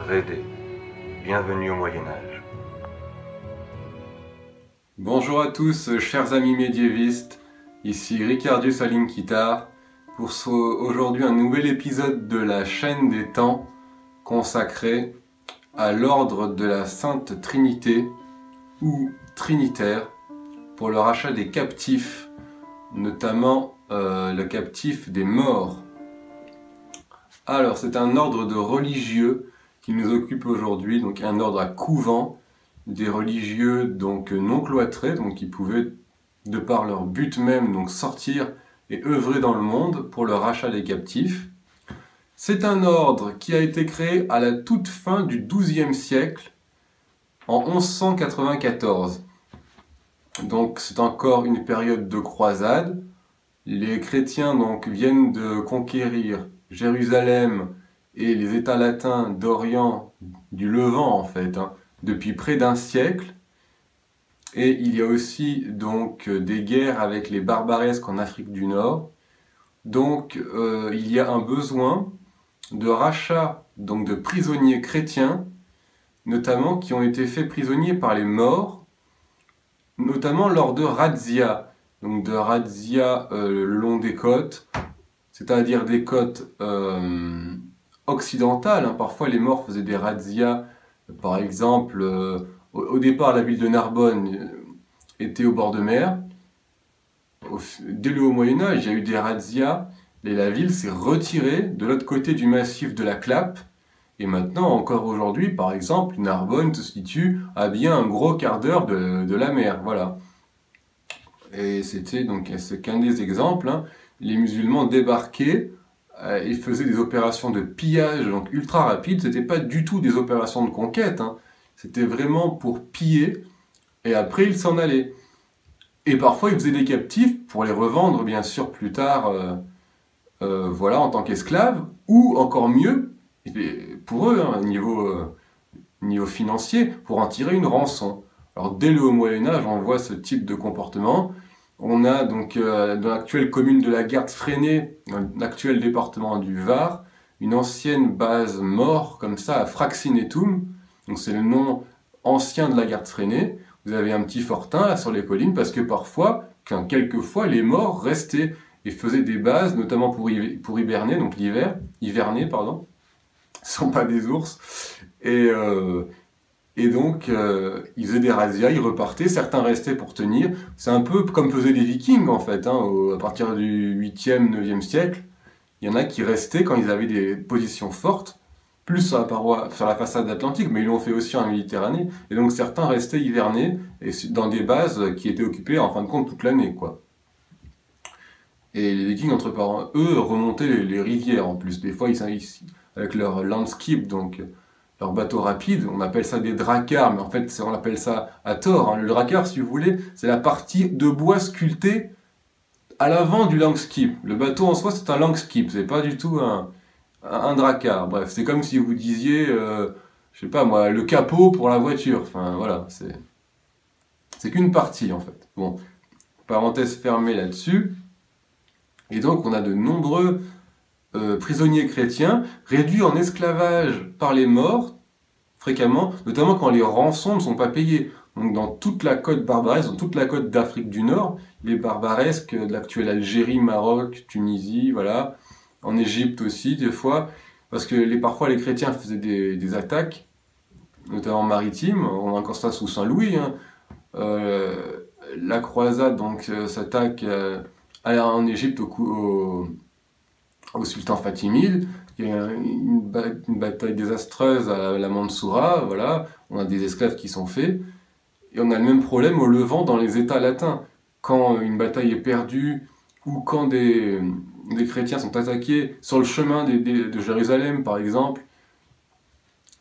Rédé. Bienvenue au Moyen-Âge. Bonjour à tous, chers amis médiévistes, ici Ricardius Alinquitar pour aujourd'hui un nouvel épisode de la chaîne des temps consacré à l'ordre de la Sainte Trinité ou Trinitaire pour le rachat des captifs, notamment le captif des morts. Alors c'est un ordre de religieux qui nous occupe aujourd'hui, donc un ordre à couvent, des religieux donc non cloîtrés, donc qui pouvaient, de par leur but même, donc sortir et œuvrer dans le monde pour le rachat des captifs. C'est un ordre qui a été créé à la toute fin du XIIe siècle, en 1194. Donc c'est encore une période de croisade. Les chrétiens donc viennent de conquérir Jérusalem et les États latins d'Orient, du Levant en fait, depuis près d'un siècle. Et il y a aussi donc des guerres avec les barbaresques en Afrique du Nord. Donc il y a un besoin de rachat donc de prisonniers chrétiens, notamment qui ont été faits prisonniers par les morts, notamment lors de razzias, donc de razzias le long des côtes, c'est-à-dire des côtes occidentales. Parfois les morts faisaient des razzias, par exemple, au départ la ville de Narbonne était au bord de mer. Dès le haut Moyen-Âge, il y a eu des razzias, et la ville s'est retirée de l'autre côté du massif de la Clappe. Et maintenant, encore aujourd'hui, par exemple, Narbonne se situe à bien un gros quart d'heure de la mer. Voilà. Et c'était donc, c'est qu'un des exemples. Les musulmans débarquaient et faisaient des opérations de pillage donc ultra rapides. C'était pas du tout des opérations de conquête. C'était vraiment pour piller et après ils s'en allaient. Et parfois ils faisaient des captifs pour les revendre bien sûr plus tard, voilà, en tant qu'esclaves, ou encore mieux pour eux, niveau financier, pour en tirer une rançon. Alors dès le haut Moyen-Âge, on voit ce type de comportement. On a donc dans l'actuelle commune de la Garde-Freinet, dans l'actuel département du Var, une ancienne base mort comme ça à Fraxinetum. Donc c'est le nom ancien de la Garde-Freinet. Vous avez un petit fortin là sur les collines parce que parfois, quelquefois, les morts restaient et faisaient des bases, notamment pour hiberner, donc hiverner, pardon. Ce ne sont pas des ours. Et donc, ils faisaient des razzias, ils repartaient, certains restaient pour tenir. C'est un peu comme faisaient les Vikings, en fait, à partir du 8e, 9e siècle. Il y en a qui restaient quand ils avaient des positions fortes, plus sur la paroi, sur la façade atlantique, mais ils l'ont fait aussi en Méditerranée. Et donc, certains restaient hiverner dans des bases qui étaient occupées, en fin de compte, toute l'année, quoi. Et les Vikings, entre parents, eux, remontaient les rivières, en plus. Des fois, avec leur landskip, donc leur bateau rapide, on appelle ça des dracars, mais en fait on appelle ça à tort. Le dracar, si vous voulez, c'est la partie de bois sculptée à l'avant du langskip. Le bateau en soi, c'est un langskip, c'est pas du tout un dracar. Bref, c'est comme si vous disiez, je sais pas moi, le capot pour la voiture. Enfin voilà, c'est qu'une partie en fait. Bon, parenthèse fermée là-dessus. Et donc on a de nombreux prisonniers chrétiens réduits en esclavage par les morts, fréquemment, notamment quand les rançons ne sont pas payées. Donc dans toute la côte barbaresque, dans toute la côte d'Afrique du Nord, les barbaresques de l'actuelle Algérie, Maroc, Tunisie, voilà, en Égypte aussi des fois, parce que parfois les chrétiens faisaient des attaques, notamment maritimes. On a encore ça sous Saint-Louis. La croisade donc s'attaque en Égypte au sultan fatimide. Il y a une bataille désastreuse à la Mansoura, voilà, on a des esclaves qui sont faits, et on a le même problème au Levant dans les États latins. Quand une bataille est perdue, ou quand des chrétiens sont attaqués sur le chemin de Jérusalem, par exemple,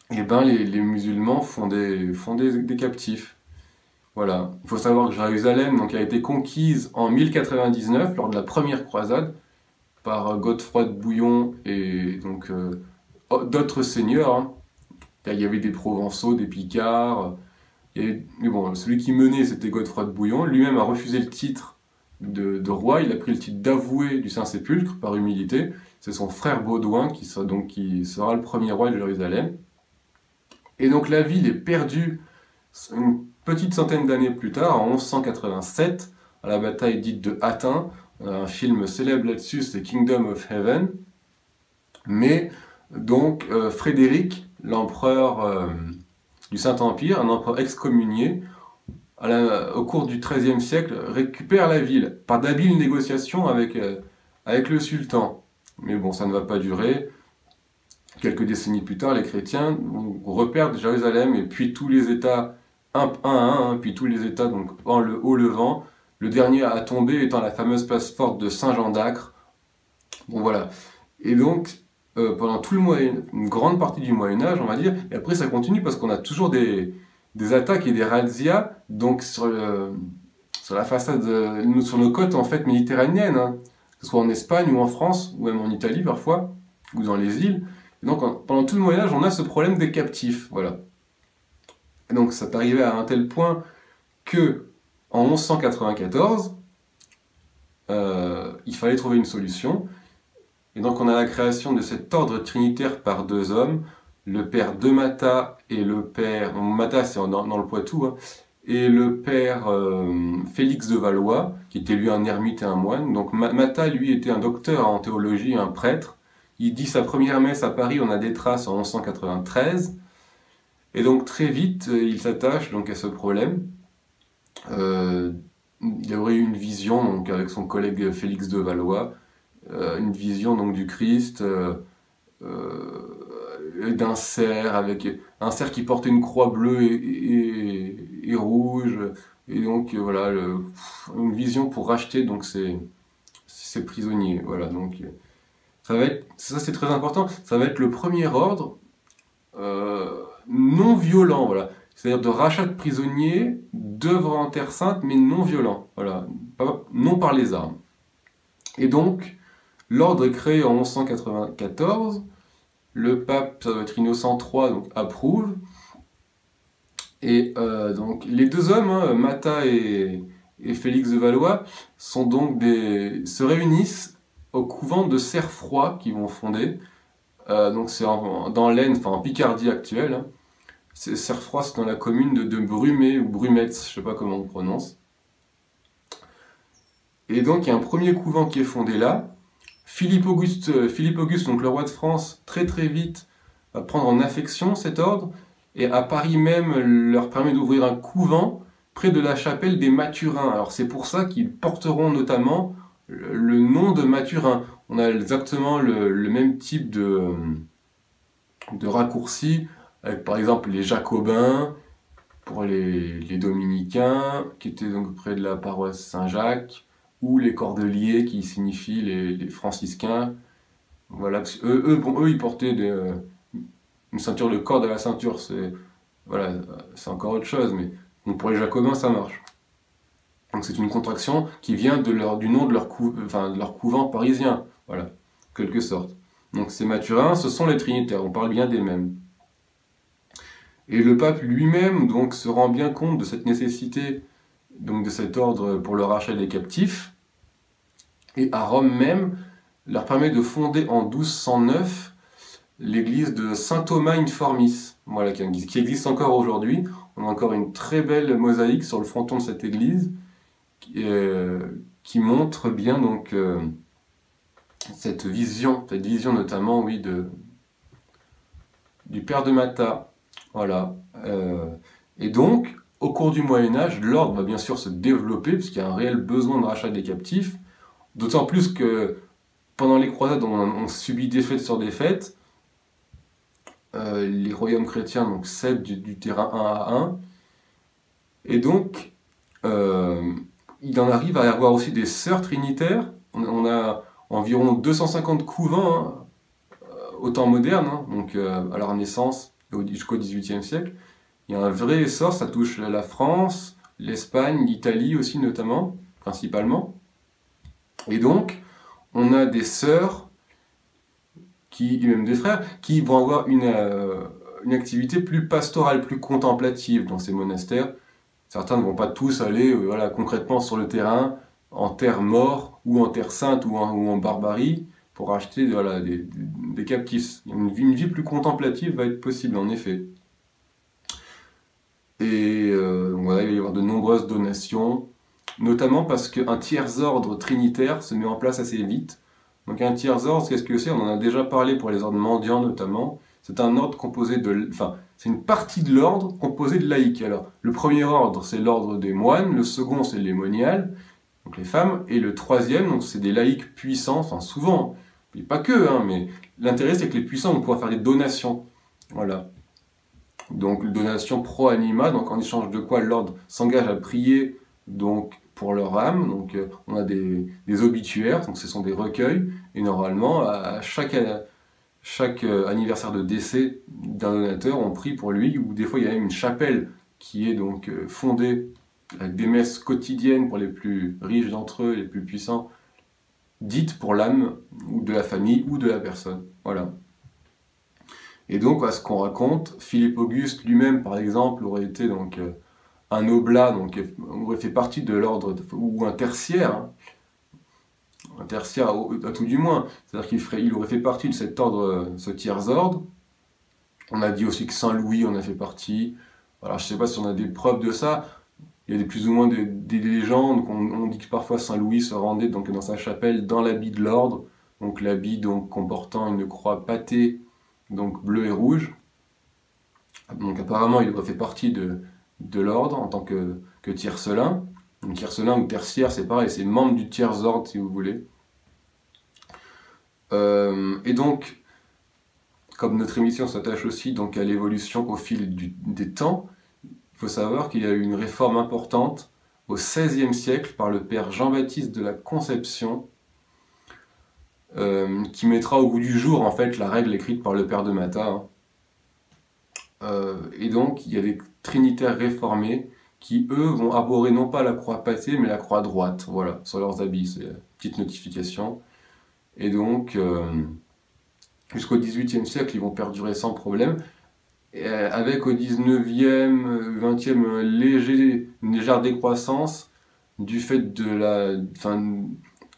et ben les musulmans font des captifs. Voilà. Il faut savoir que Jérusalem donc, a été conquise en 1099, lors de la première croisade, par Godefroy de Bouillon et donc d'autres seigneurs. Il y avait des Provençaux, des Picards. Mais bon, celui qui menait, c'était Godefroy de Bouillon. Lui-même a refusé le titre de roi. Il a pris le titre d'avoué du Saint-Sépulcre par humilité. C'est son frère Baudouin qui sera le premier roi de Jérusalem. Et donc la ville est perdue une petite centaine d'années plus tard, en 1187, à la bataille dite de Hattin. On a un film célèbre là-dessus, c'est Kingdom of Heaven. Mais donc Frédéric, l'empereur du Saint-Empire, un empereur excommunié, au cours du XIIIe siècle, récupère la ville par d'habiles négociations avec le sultan. Mais bon, ça ne va pas durer. Quelques décennies plus tard, les chrétiens repèrent Jérusalem et puis tous les États, un à un, puis tous les États donc en le Haut-Levant. Le dernier à tomber étant la fameuse place forte de Saint-Jean d'Acre. Bon voilà. Et donc, pendant tout une grande partie du Moyen-Âge, on va dire, et après ça continue parce qu'on a toujours des attaques et des razzias donc sur la façade, sur nos côtes en fait méditerranéennes, hein, que ce soit en Espagne ou en France, ou même en Italie parfois, ou dans les îles. Et donc pendant tout le Moyen-Âge, on a ce problème des captifs, voilà. Et donc ça est arrivé à un tel point que en 1194, il fallait trouver une solution. Et donc on a la création de cet ordre trinitaire par deux hommes, le père de Matha et le père... Matha c'est dans le Poitou, hein, et le père Félix de Valois, qui était lui un ermite et un moine. Donc Matha, lui, était un docteur en théologie, un prêtre. Il dit sa première messe à Paris, on a des traces en 1193. Et donc très vite, il s'attache donc à ce problème. Il aurait eu une vision donc, avec son collègue Félix de Valois, une vision donc, du Christ, d'un cerf, avec un cerf qui portait une croix bleue et rouge, et donc voilà, une vision pour racheter donc, ces prisonniers. Voilà, donc, ça c'est très important, ça va être le premier ordre non violent, voilà. C'est-à-dire de rachat de prisonniers, d'œuvres en Terre Sainte, mais non violent, voilà, non par les armes. Et donc, l'ordre est créé en 1194, le pape, ça doit être Innocent III, donc approuve, et donc les deux hommes, hein, Matha et Félix de Valois, se réunissent au couvent de Cerfroy qu'ils vont fonder, donc c'est dans l'Aisne, enfin en Picardie actuelle, hein. Cerfroy, c'est dans la commune de Brumet ou Brumetz, je ne sais pas comment on prononce. Et donc il y a un premier couvent qui est fondé là. Philippe Auguste, donc le roi de France, très très vite va prendre en affection cet ordre, et à Paris même leur permet d'ouvrir un couvent près de la chapelle des Mathurins. Alors c'est pour ça qu'ils porteront notamment le nom de Mathurin. On a exactement le même type de raccourci, avec par exemple les Jacobins, pour les Dominicains, qui étaient donc près de la paroisse Saint-Jacques, ou les Cordeliers, qui signifient les franciscains. Voilà, eux, ils portaient une ceinture de corde à la ceinture, c'est encore autre chose, mais donc pour les Jacobins, ça marche. Donc c'est une contraction qui vient du nom de leur couvent parisien, voilà, en quelque sorte. Donc ces Mathurins, ce sont les Trinitaires, on parle bien des mêmes. Et le pape lui-même donc se rend bien compte de cette nécessité donc de cet ordre pour le rachat des captifs, et à Rome même leur permet de fonder en 1209 l'église de Saint Thomas in Formis, voilà, qui existe encore aujourd'hui. On a encore une très belle mosaïque sur le fronton de cette église qui montre bien donc cette vision notamment, oui, du père de Matha. Voilà. Et donc, au cours du Moyen-Âge, l'ordre va bien sûr se développer, puisqu'il y a un réel besoin de rachat des captifs, d'autant plus que pendant les croisades, on subit défaite sur défaite. Les royaumes chrétiens donc, cèdent du terrain un à un. Et donc, il en arrive à y avoir aussi des sœurs trinitaires. On a environ 250 couvents, hein, au temps moderne, hein, donc à leur naissance jusqu'au XVIIIe siècle. Il y a un vrai essor, ça touche la France, l'Espagne, l'Italie aussi notamment, principalement. Et donc, on a des sœurs, et même des frères, qui vont avoir une activité plus pastorale, plus contemplative dans ces monastères. Certains ne vont pas tous aller concrètement sur le terrain, en terre morte, ou en terre sainte, ou en barbarie, pour acheter des captifs. Une vie plus contemplative va être possible, en effet. Et voilà, il va y avoir de nombreuses donations, notamment parce qu'un tiers-ordre trinitaire se met en place assez vite. Donc un tiers-ordre, qu'est-ce que c'est? On en a déjà parlé pour les ordres mendiants notamment. C'est un ordre composé de... Enfin, c'est une partie de l'ordre composée de laïcs. Alors, le premier ordre, c'est l'ordre des moines, le second, c'est les moniales, donc les femmes, et le troisième, donc c'est des laïcs puissants, enfin souvent, et pas que, hein, mais l'intérêt c'est que les puissants vont pouvoir faire des donations. Voilà. Donc, donation pro anima, donc en échange de quoi l'ordre s'engage à prier donc, pour leur âme. Donc, on a des obituaires, donc ce sont des recueils, et normalement, à chaque anniversaire de décès d'un donateur, on prie pour lui, ou des fois il y a même une chapelle qui est donc fondée avec des messes quotidiennes pour les plus riches d'entre eux, les plus puissants, dites pour l'âme, ou de la famille, ou de la personne. Voilà. Et donc, à ce qu'on raconte, Philippe Auguste lui-même, par exemple, aurait été donc un oblat, donc aurait fait partie de l'ordre, ou un tertiaire, hein, un tertiaire à tout du moins, c'est-à-dire qu'il aurait fait partie de cet ordre, ce tiers-ordre. On a dit aussi que Saint Louis en a fait partie. Alors, je ne sais pas si on a des preuves de ça. Il y a plus ou moins des légendes. On dit que parfois Saint Louis se rendait donc dans sa chapelle dans l'habit de l'ordre, donc l'habit donc comportant une croix pâtée, donc bleu et rouge. Donc apparemment, il aurait fait partie de l'ordre en tant que tiercelin. Donc tiercelin ou tertiaire, c'est pareil, c'est membre du tiers-ordre si vous voulez. Et donc, comme notre émission s'attache aussi donc à l'évolution au fil des temps, il faut savoir qu'il y a eu une réforme importante au XVIe siècle par le père Jean-Baptiste de la Conception, qui mettra au goût du jour en fait la règle écrite par le père de Matha. Et donc il y a des trinitaires réformés qui eux vont arborer non pas la croix pâtée mais la croix droite, voilà, sur leurs habits, c'est une petite notification. Et donc jusqu'au XVIIIe siècle ils vont perdurer sans problème. Et avec au 19e, 20e une légère décroissance du fait de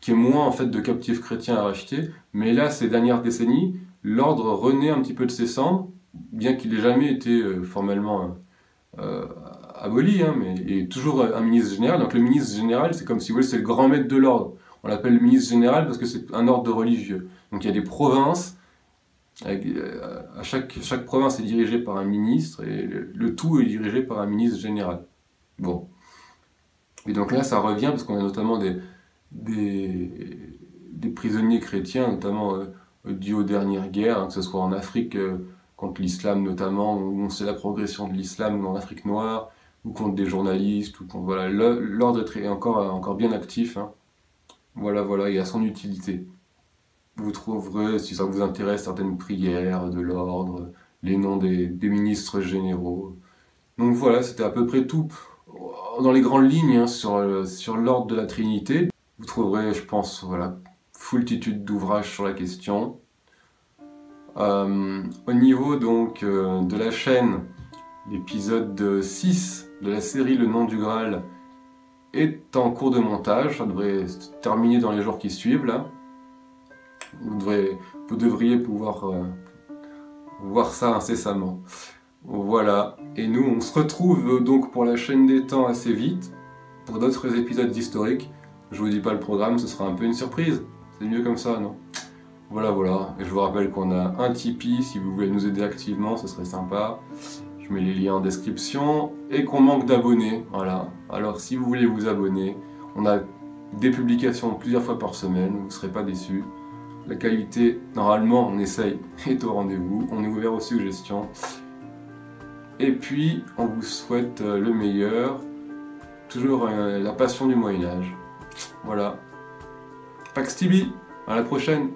qu'il y ait moins en fait de captifs chrétiens à racheter, mais là ces dernières décennies, l'ordre renaît un petit peu de ses cendres, bien qu'il n'ait jamais été formellement aboli, hein, mais il y a toujours un ministre général. Donc le ministre général, c'est comme si vous voulez, c'est le grand maître de l'ordre. On l'appelle le ministre général parce que c'est un ordre religieux. Donc il y a des provinces. Chaque province est dirigée par un ministre et le tout est dirigé par un ministre général. Bon. Et donc là, ça revient parce qu'on a notamment des prisonniers chrétiens, notamment dus aux dernières guerres, hein, que ce soit en Afrique contre l'islam notamment, où on sait la progression de l'islam en Afrique noire, ou contre des journalistes, ou contre, voilà, l'ordre est encore bien actif. Hein. Voilà, il a son utilité. Vous trouverez, si ça vous intéresse, certaines prières de l'ordre, les noms des ministres généraux. Donc voilà, c'était à peu près tout dans les grandes lignes hein, sur l'ordre de la Trinité. Vous trouverez, je pense, voilà, foultitude d'ouvrages sur la question. Au niveau donc de la chaîne, l'épisode 6 de la série Le Nom du Graal est en cours de montage. Ça devrait se terminer dans les jours qui suivent là. Vous devriez pouvoir voir ça incessamment. Voilà. Et nous, on se retrouve donc pour la chaîne des temps assez vite, pour d'autres épisodes d'historique. Je vous dis pas le programme, ce sera un peu une surprise. C'est mieux comme ça, non? Voilà. Et je vous rappelle qu'on a un Tipeee, si vous voulez nous aider activement, ce serait sympa. Je mets les liens en description. Et qu'on manque d'abonnés, voilà. Alors si vous voulez vous abonner, on a des publications plusieurs fois par semaine, vous ne serez pas déçus. La qualité, normalement, on essaye, est au rendez-vous. On est ouvert aux suggestions. Et puis, on vous souhaite le meilleur. Toujours la passion du Moyen-Âge. Voilà. Pax Tibi, à la prochaine.